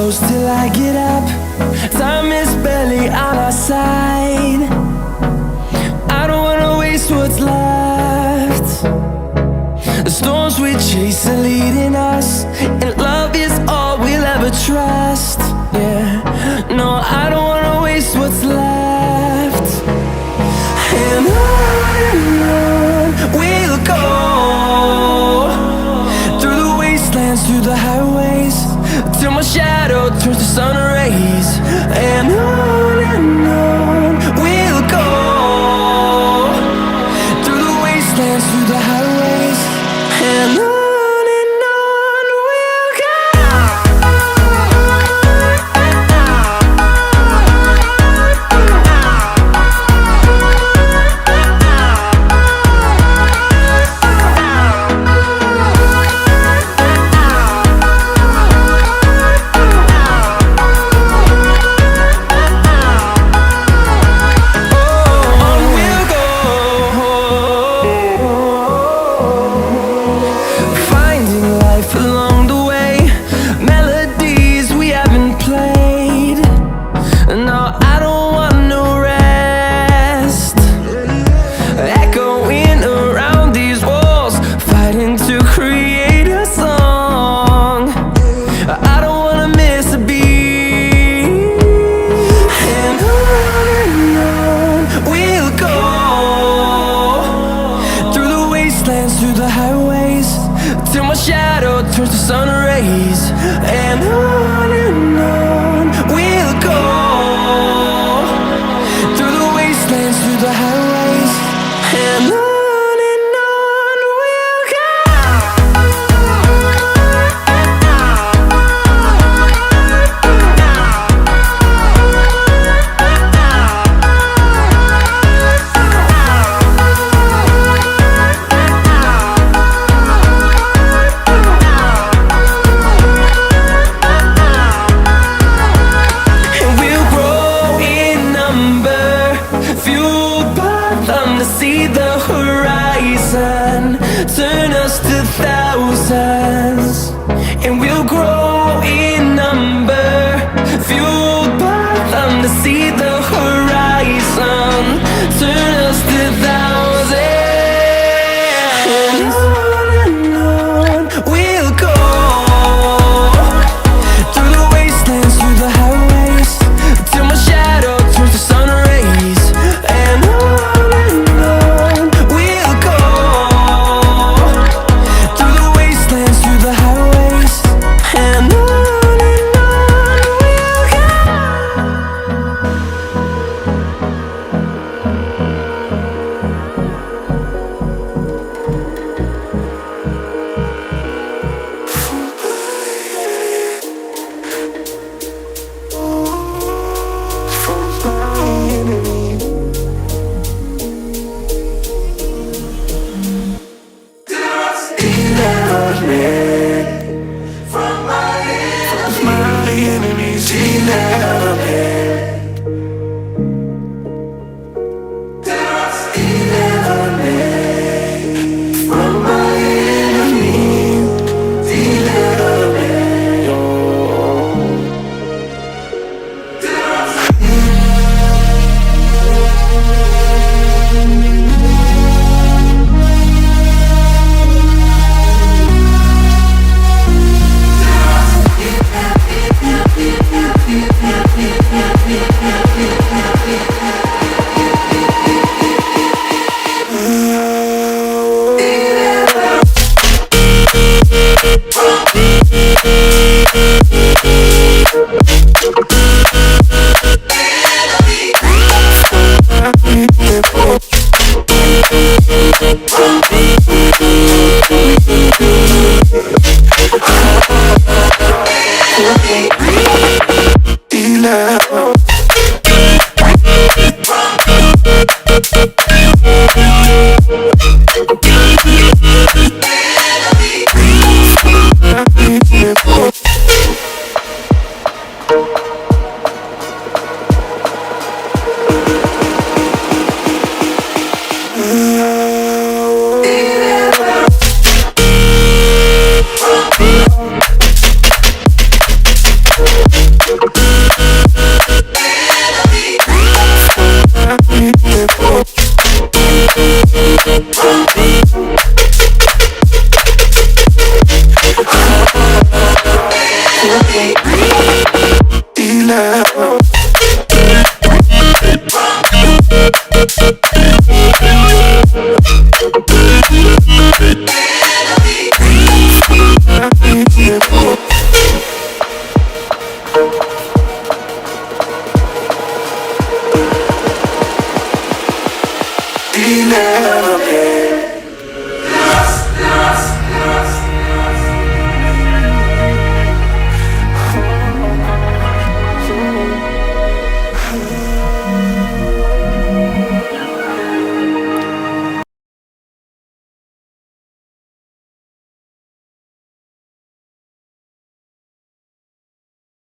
close till I get up. Time is barely on our side. I don't wanna waste what's left. The storms we chase are leading us, and love is all we'll ever trust. Yeah, no, I don't wanna waste what's left. And on we'll go, through the wastelands, through the highways, till my shadow turns to sun rays. And on we'll go, through the wastelands, through the highways, and on we'll go. Through the highways, till my shadow turns to sun rays. And on we'll go, through the wastelands, through the highways, and on we'll go. See the horizon turn us to thousands, and we'll grow in number, fueled by them. To see the horizon turn us to thousands, and on we'll go, through the wastelands, through the highways, till my shadow turns to sun rays. And feeling.